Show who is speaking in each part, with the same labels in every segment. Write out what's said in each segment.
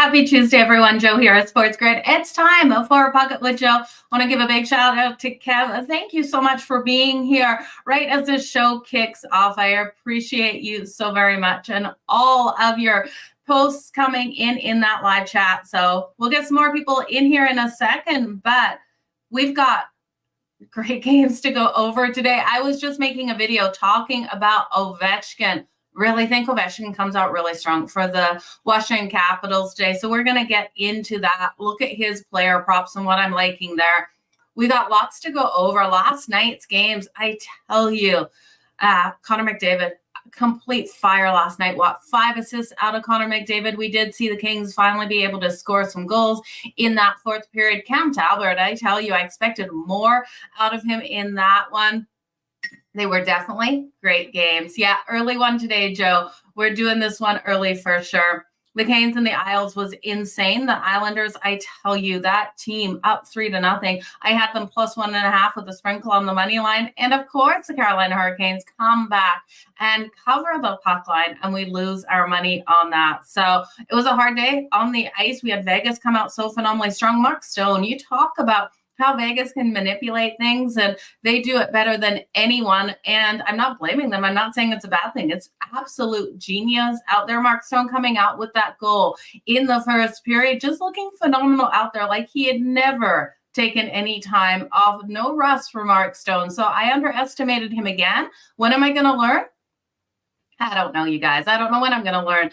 Speaker 1: Happy Tuesday, everyone. Jo here at SportsGrid. It's time for a Pocket with Jo. I want to give a big shout out to Kev. Thank you so much for being here right as the show kicks off. I appreciate you so very much and all of your posts coming in that live chat. So we'll get some more people in here in a second, but we've got great games to go over today. I was just making a video talking about Ovechkin. Really think Ovechkin comes out really strong for the Washington Capitals today. So we're going to get into that. Look at his player props and what I'm liking there. We got lots to go over. Last night's games, I tell you, Connor McDavid, complete fire last night. What, 5 assists out of Connor McDavid. We did see the Kings finally be able to score some goals in that fourth period. Cam Talbot, I tell you, I expected more out of him in that one. They were definitely great games. Yeah, early one today, Joe. We're doing this one early for sure. The Canes and the Isles was insane. The Islanders, I tell you, that team up 3-0. I had them plus 1.5 with a sprinkle on the money line. And of course, the Carolina Hurricanes come back and cover the puck line, and we lose our money on that. So it was a hard day on the ice. We had Vegas come out so phenomenally strong. Mark Stone, you talk about how Vegas can manipulate things, and they do it better than anyone. And I'm not blaming them. I'm not saying it's a bad thing. It's absolute genius out there. Mark Stone coming out with that goal in the first period, just looking phenomenal out there, like he had never taken any time off. No rust for Mark Stone. So I underestimated him again. When am I going to learn? I don't know, you guys. I don't know when I'm going to learn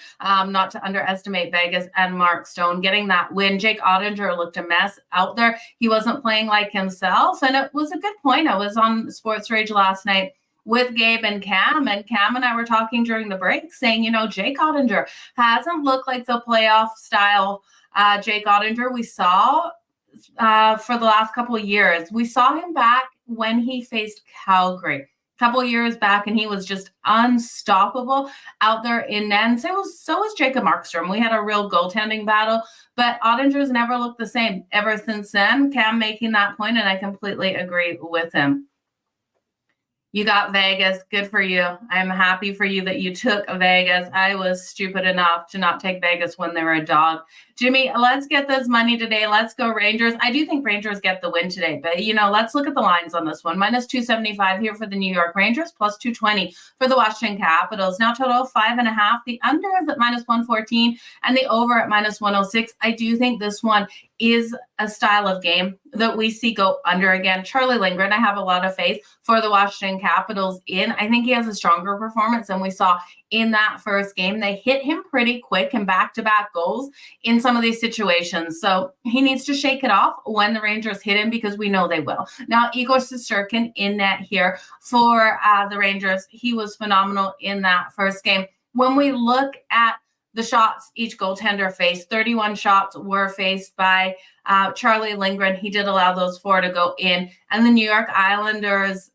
Speaker 1: not to underestimate Vegas and Mark Stone getting that win. Jake Ottinger looked a mess out there. He wasn't playing like himself, and it was a good point. I was on Sports Rage last night with Gabe and Cam and I were talking during the break saying, you know, Jake Ottinger hasn't looked like the playoff style Jake Ottinger we saw for the last couple of years. We saw him back when he faced Calgary couple years back, and he was just unstoppable out there in net. And so was Jacob Markstrom. We had a real goaltending battle, but Ottinger's never looked the same ever since then. Cam making that point, and I completely agree with him. You got Vegas. Good for you. I'm happy for you that you took Vegas. I was stupid enough to not take Vegas when they were a dog. Jimmy, let's get this money today. Let's go Rangers. I do think Rangers get the win today, but, you know, let's look at the lines on this one. Minus 275 here for the New York Rangers, plus 220 for the Washington Capitals. Now total 5.5. The under is at minus 114 and the over at minus 106. I do think this one is a style of game that we see go under again. Charlie Lindgren, I have a lot of faith for the Washington Capitals in. I think he has a stronger performance than we saw in that first game. They hit him pretty quick and back-to-back goals in some of these situations. So he needs to shake it off when the Rangers hit him, because we know they will. Now, Igor Shesterkin in net here for the Rangers. He was phenomenal in that first game. When we look at the shots each goaltender faced, 31 shots were faced by Charlie Lindgren. He did allow those 4 to go in. And the New York Islanders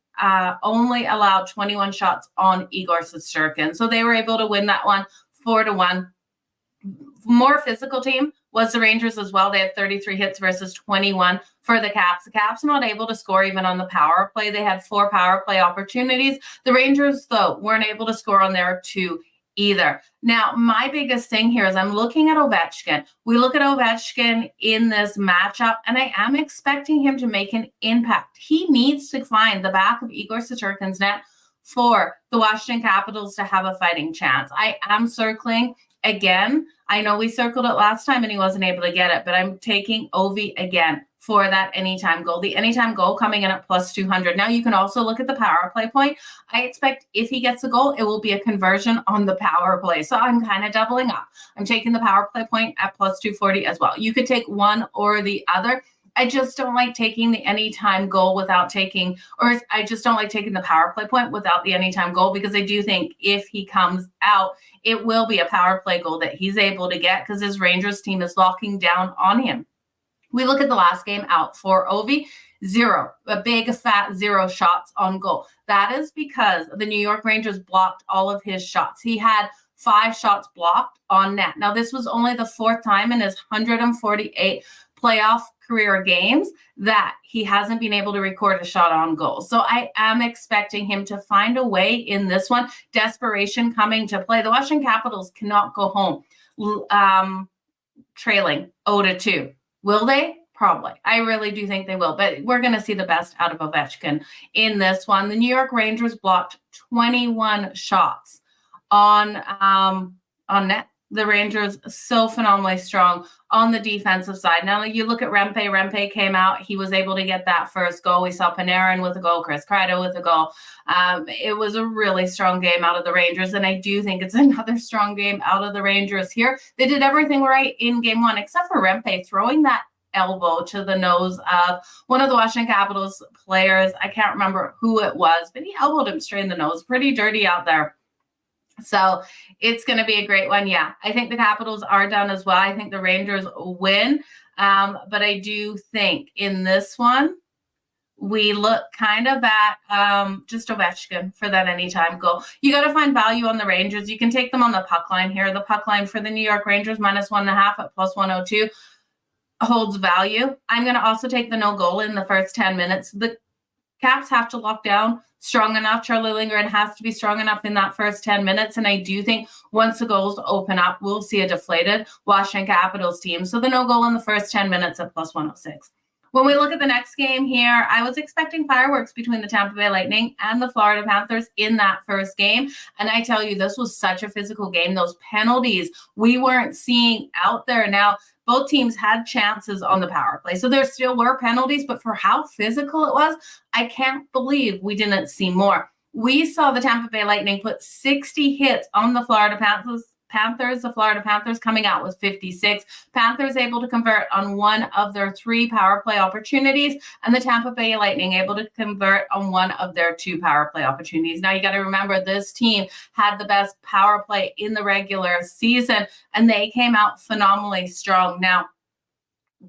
Speaker 1: only allowed 21 shots on Igor Shesterkin. So they were able to win that one 4-1. More physical team was the Rangers as well. They had 33 hits versus 21 for the Caps. The Caps not able to score even on the power play. They had 4 power play opportunities. The Rangers, though, weren't able to score on their 2 either. Now, my biggest thing here is I'm looking at Ovechkin. We look at Ovechkin in this matchup, and I am expecting him to make an impact. He needs to find the back of Igor Shesterkin's net for the Washington Capitals to have a fighting chance. I am circling again. I know we circled it last time and he wasn't able to get it, but I'm taking Ovi again for that anytime goal. The anytime goal coming in at plus 200. Now you can also look at the power play point. I expect if he gets a goal, it will be a conversion on the power play. So I'm kind of doubling up. I'm taking the power play point at plus 240 as well. You could take one or the other. I just don't like taking the anytime goal without taking, or I just don't like taking the power play point without the anytime goal, because I do think if he comes out, it will be a power play goal that he's able to get because his Rangers team is locking down on him. We look at the last game out for Ovi, 0, a big fat 0 shots on goal. That is because the New York Rangers blocked all of his shots. He had 5 shots blocked on net. Now, this was only the 4th time in his 148 playoff career games that he hasn't been able to record a shot on goal. So I am expecting him to find a way in this one. Desperation coming to play. The Washington Capitals cannot go home trailing 0-2. Will they? Probably. I really do think they will, but we're going to see the best out of Ovechkin in this one. The New York Rangers blocked 21 shots on net. The Rangers so phenomenally strong on the defensive side. Now you look at Rempe. Rempe came out. He was able to get that first goal. We saw Panarin with a goal, Chris Kreider with a goal. It was a really strong game out of the Rangers, and I do think it's another strong game out of the Rangers here. They did everything right in game one, except for Rempe throwing that elbow to the nose of one of the Washington Capitals players. I can't remember who it was, but he elbowed him straight in the nose. Pretty dirty out there. So it's going to be a great one. Yeah, I think the Capitals are done as well. I think the Rangers win. But I do think in this one, we look kind of at just Ovechkin for that anytime goal. You got to find value on the Rangers. You can take them on the puck line here. The puck line for the New York Rangers -1.5 at +102 holds value. I'm going to also take the no goal in the first 10 minutes. The Caps have to lock down strong enough. Charlie Lindgren has to be strong enough in that first 10 minutes. And I do think once the goals open up, we'll see a deflated Washington Capitals team. So the no goal in the first 10 minutes at +106. When we look at the next game here, I was expecting fireworks between the Tampa Bay Lightning and the Florida Panthers in that first game. And I tell you, this was such a physical game. Those penalties we weren't seeing out there. Now, both teams had chances on the power play. So there still were penalties, but for how physical it was, I can't believe we didn't see more. We saw the Tampa Bay Lightning put 60 hits on the Florida Panthers. The Florida Panthers coming out with 56. Panthers able to convert on one of their 3 power play opportunities, and the Tampa Bay Lightning able to convert on one of their 2 power play opportunities. Now you got to remember this team had the best power play in the regular season, and they came out phenomenally strong. Now,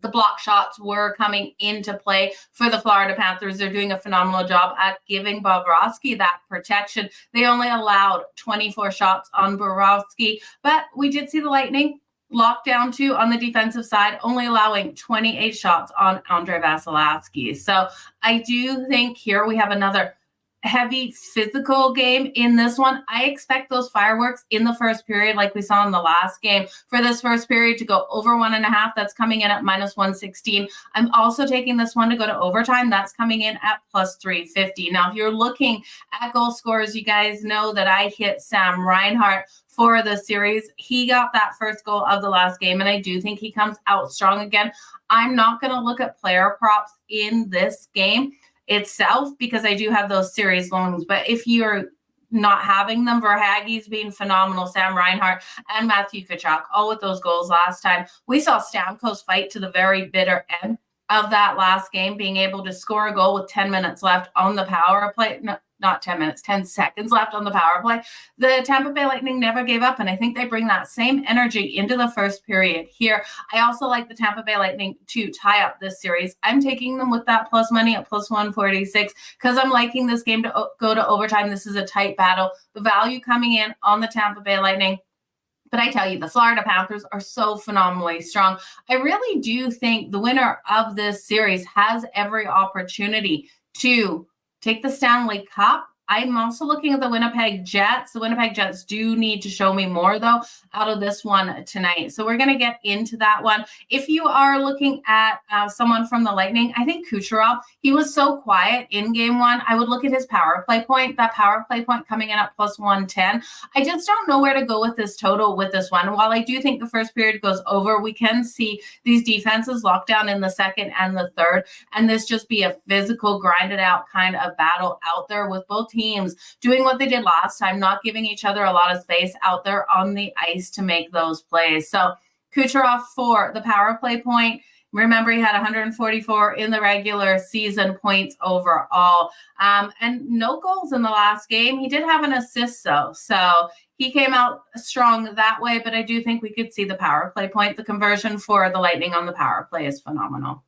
Speaker 1: the block shots were coming into play for the Florida Panthers. They're doing a phenomenal job at giving Bobrovsky that protection. They only allowed 24 shots on Bobrovsky, but we did see the Lightning locked down too on the defensive side, only allowing 28 shots on Andrei Vasilevskiy. So I do think here we have another heavy physical game in this one. I expect those fireworks in the first period, like we saw in the last game, for this first period to go over 1.5. That's coming in at -116. I'm also taking this one to go to overtime. That's coming in at +350. Now, if you're looking at goal scorers, you guys know that I hit Sam Reinhart for the series. He got that first goal of the last game, and I do think he comes out strong again. I'm not going to look at player props in this game itself because I do have those series longs, but if you're not having them, Verhaeghe's being phenomenal, Sam Reinhart and Matthew Tkachuk, all with those goals last time. We saw Stamkos fight to the very bitter end of that last game, being able to score a goal with 10 minutes left on the power play. No, not 10 minutes, 10 seconds left on the power play. The Tampa Bay Lightning never gave up, and I think they bring that same energy into the first period here. I also like the Tampa Bay Lightning to tie up this series. I'm taking them with that plus money at +146 because I'm liking this game to go to overtime. This is a tight battle. The value coming in on the Tampa Bay Lightning. But I tell you, the Florida Panthers are so phenomenally strong. I really do think the winner of this series has every opportunity to take the Stanley Cup. I'm also looking at the Winnipeg Jets. The Winnipeg Jets do need to show me more, though, out of this one tonight. So we're going to get into that one. If you are looking at someone from the Lightning, I think Kucherov, he was so quiet in game one. I would look at his power play point, that power play point coming in at +110. I just don't know where to go with this total with this one. While I do think the first period goes over, we can see these defenses locked down in the second and the third, and this just be a physical, grinded out kind of battle out there with both teams doing what they did last time, not giving each other a lot of space out there on the ice to make those plays. So Kucherov for the power play point. Remember, he had 144 in the regular season points overall, and no goals in the last game. He did have an assist, though, so he came out strong that way, but I do think we could see the power play point. The conversion for the Lightning on the power play is phenomenal.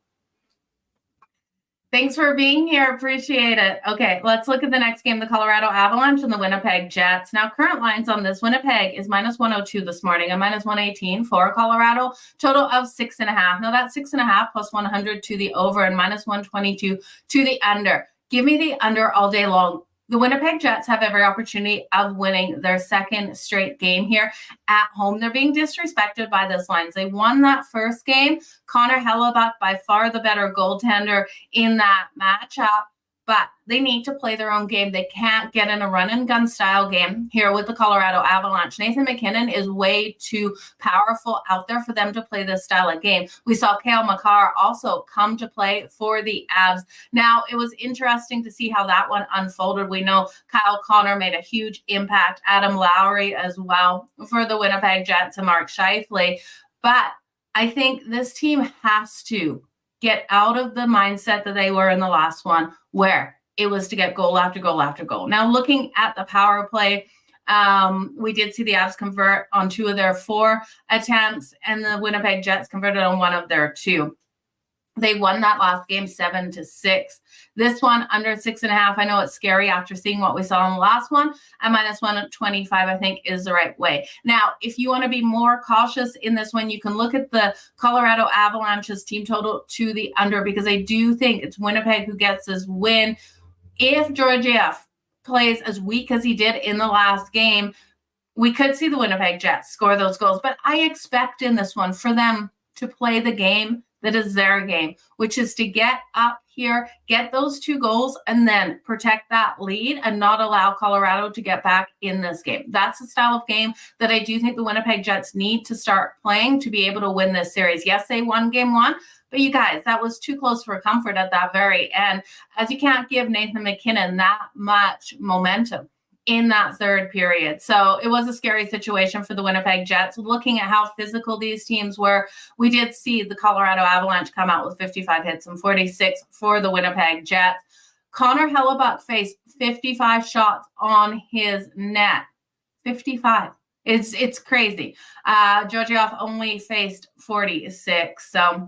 Speaker 1: Thanks for being here. Appreciate it. Okay, let's look at the next game, the Colorado Avalanche and the Winnipeg Jets. Now, current lines on this, Winnipeg is -102 this morning and -118 for Colorado, total of 6.5. Now, that's 6.5 plus 100 to the over and -122 to the under. Give me the under all day long. The Winnipeg Jets have every opportunity of winning their second straight game here at home. They're being disrespected by this line. They won that first game. Connor Hellebuck, by far the better goaltender in that matchup, but they need to play their own game. They can't get in a run-and-gun style game here with the Colorado Avalanche. Nathan MacKinnon is way too powerful out there for them to play this style of game. We saw Cale Makar also come to play for the Avs. Now, it was interesting to see how that one unfolded. We know Kyle Connor made a huge impact, Adam Lowry as well for the Winnipeg Jets and Mark Scheifele. But I think this team has to get out of the mindset that they were in the last one, where it was to get goal after goal after goal. Now, looking at the power play, we did see the Avs convert on 2 of their 4 attempts, and the Winnipeg Jets converted on 1 of their 2. They won that last game 7-6. This one under 6.5. I know it's scary after seeing what we saw in the last one. And -125, I think, is the right way. Now, if you want to be more cautious in this one, you can look at the Colorado Avalanche's team total to the under, because I do think it's Winnipeg who gets this win. If Georgiev plays as weak as he did in the last game, we could see the Winnipeg Jets score those goals. But I expect in this one for them to play the game that is their game, which is to get up here, get those 2 goals, and then protect that lead and not allow Colorado to get back in this game. That's the style of game that I do think the Winnipeg Jets need to start playing to be able to win this series. Yes, they won game 1, but you guys, that was too close for comfort at that very end, as you can't give Nathan MacKinnon that much momentum in that third period. So it was a scary situation for the Winnipeg Jets. Looking at how physical these teams were, we did see the Colorado Avalanche come out with 55 hits and 46 for the Winnipeg Jets. Connor Hellebuck faced 55 shots on his net. 55. It's crazy. Georgiev only faced 46. So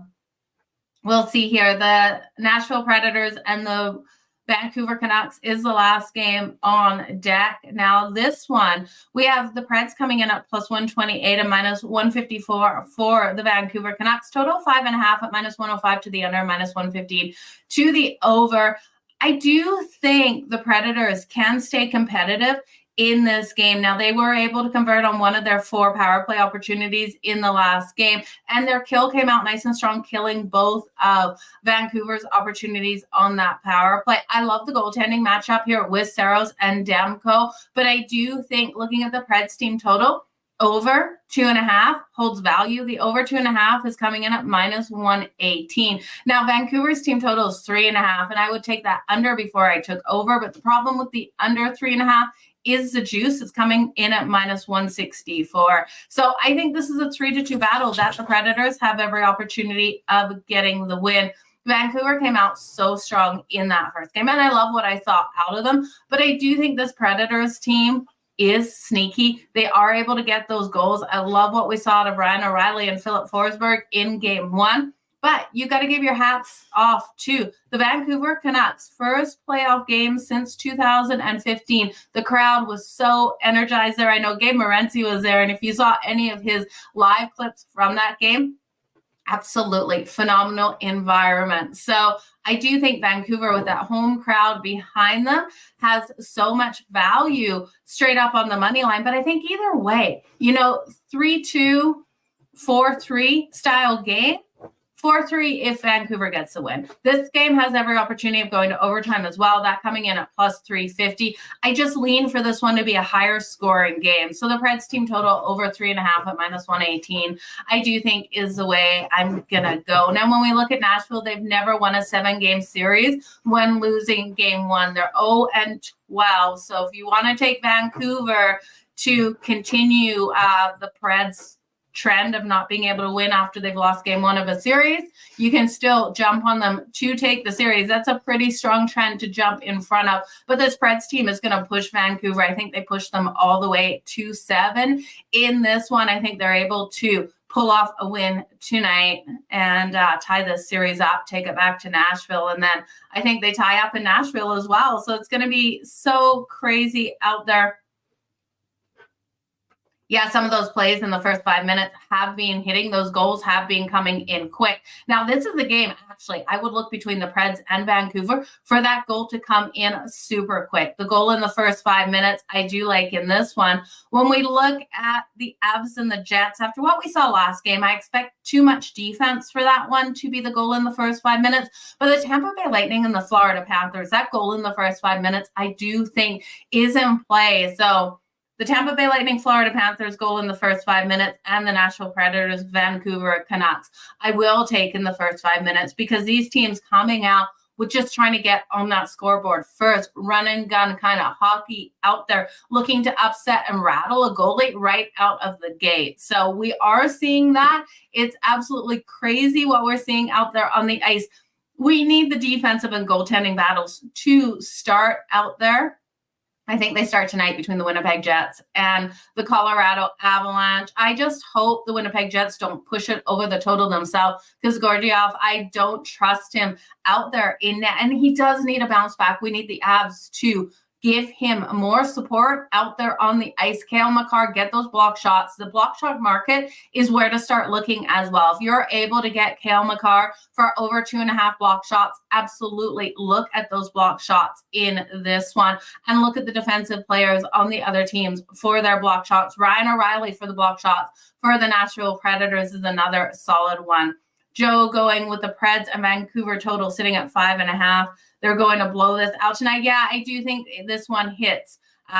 Speaker 1: we'll see here. The Nashville Predators and the Vancouver Canucks is the last game on deck. Now, this one, we have the Preds coming in at +128 and -154 for the Vancouver Canucks. Total 5.5 at -105 to the under, -115 to the over. I do think the Predators can stay competitive in this game. Now, they were able to convert on 1 of their 4 power play opportunities in the last game, and their kill came out nice and strong, killing both of Vancouver's opportunities on that power play. I love the goaltending matchup here with Saros and Demko, but I do think, looking at the Preds team total, over 2.5 holds value. The over 2.5 is coming in at -118. Now, Vancouver's team total is 3.5, and I would take that under before I took over. But the problem with the under 3.5 is the juice. It's coming in at -164. So I think this is a 3-2 battle that the Predators have every opportunity of getting the win. Vancouver came out so strong in that first game, and I love what I saw out of them. But I do think this Predators team is sneaky. They are able to get those goals. I love what we saw out of Ryan O'Reilly and Philip Forsberg in game 1. But you got to give your hats off to the Vancouver Canucks. First playoff game since 2015. The crowd was so energized there. I know Gabe Morency was there, and if you saw any of his live clips from that game, absolutely phenomenal environment. So I do think Vancouver, with that home crowd behind them, has so much value straight up on the money line. But I think either way, 3-2, 4-3 style game. 4-3 if Vancouver gets the win. This game has every opportunity of going to overtime as well. That coming in at +350. I just lean for this one to be a higher scoring game. So the Preds team total over 3.5 at -118, I do think is the way I'm going to go. Now, when we look at Nashville, they've never won a 7-game series when losing game 1. They're 0-12. So if you want to take Vancouver to continue the Preds trend of not being able to win after they've lost game 1 of a series, you can still jump on them to take the series. That's a pretty strong trend to jump in front of. But this Preds team is going to push Vancouver. I think they push them all the way to 7 in this one. I think they're able to pull off a win tonight and tie this series up, take it back to Nashville. And then I think they tie up in Nashville as well. So it's going to be so crazy out there Yeah, some of those plays in the first 5 minutes have been hitting. Those goals have been coming in quick. Now, this is the game, actually, I would look between the Preds and Vancouver for that goal to come in super quick. The goal in the first 5 minutes, I do like in this one. When we look at the Avs and the Jets, after what we saw last game, I expect too much defense for that one to be the goal in the first 5 minutes. But the Tampa Bay Lightning and the Florida Panthers, that goal in the first 5 minutes, I do think is in play. So the Tampa Bay Lightning, Florida Panthers goal in the first 5 minutes, and the Nashville Predators, Vancouver Canucks, I will take in the first 5 minutes, because these teams coming out with just trying to get on that scoreboard first, run and gun kind of hockey out there, looking to upset and rattle a goalie right out of the gate. So we are seeing that. It's absolutely crazy what we're seeing out there on the ice. We need the defensive and goaltending battles to start out there. I think they start tonight between the Winnipeg Jets and the Colorado Avalanche. I just hope the Winnipeg Jets don't push it over the total themselves, because Georgiev, I don't trust him out there in net, and he does need a bounce back. We need the Avs to give him more support out there on the ice. Cale Makar, get those block shots. The block shot market is where to start looking as well. If you're able to get Cale Makar for over 2.5 block shots, absolutely look at those block shots in this one, and look at the defensive players on the other teams for their block shots. Ryan O'Reilly for the block shots for the Nashville Predators is another solid one. Joe going with the Preds and Vancouver total sitting at 5.5. They're going to blow this out tonight. Yeah, I do think this one hits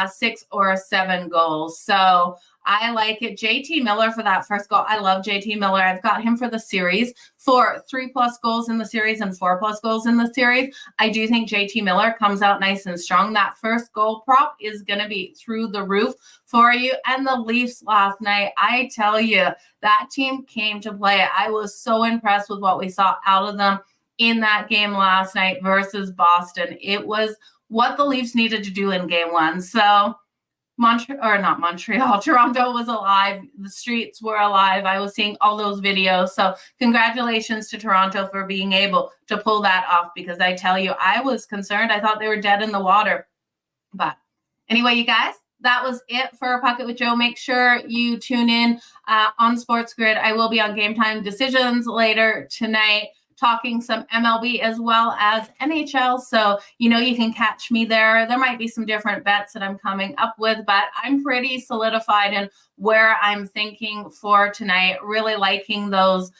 Speaker 1: 6 or 7 goals. So I like it. JT Miller for that first goal. I love JT Miller. I've got him for the series for 3+ goals in the series and 4+ goals in the series. I do think JT Miller comes out nice and strong. That first goal prop is going to be through the roof for you. And the Leafs last night, I tell you, that team came to play. I was so impressed with what we saw out of them in that game last night versus Boston. It was what the Leafs needed to do in game 1. So Toronto was alive. The streets were alive. I was seeing all those videos. So congratulations to Toronto for being able to pull that off, because I tell you, I was concerned. I thought they were dead in the water. But anyway, you guys, that was it for Puck It with Jo. Make sure you tune in on SportsGrid. I will be on Game Time Decisions later tonight, talking some MLB as well as NHL. So, you can catch me there. There might be some different bets that I'm coming up with, but I'm pretty solidified in where I'm thinking for tonight. Really liking those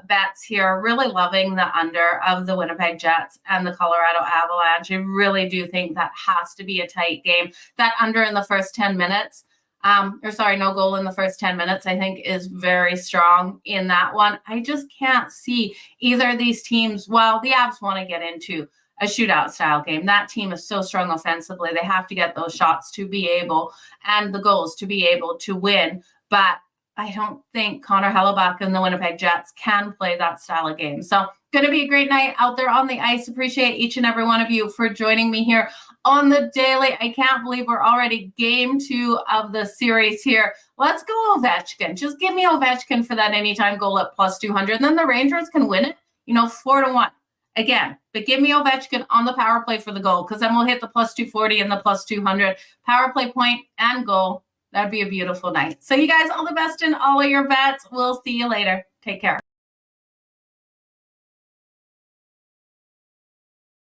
Speaker 1: bets here. Really loving the under of the Winnipeg Jets and the Colorado Avalanche. I really do think that has to be a tight game. That under in the first 10 minutes, no goal in the first 10 minutes, I think is very strong in that one. I just can't see either of these teams. Well, the Avs want to get into a shootout style game. That team is so strong offensively. They have to get those shots to be able, and the goals to be able to win. But I don't think Connor Hellebuyck and the Winnipeg Jets can play that style of game. So going to be a great night out there on the ice. Appreciate each and every one of you for joining me here on the daily. I can't believe we're already game 2 of the series here. Let's go Ovechkin. Just give me Ovechkin for that anytime goal at +200. And then the Rangers can win it, 4-1. Again, but give me Ovechkin on the power play for the goal, because then we'll hit the +240 and the +200. Power play point and goal. That'd be a beautiful night. So you guys, all the best in all of your bets. We'll see you later. Take care.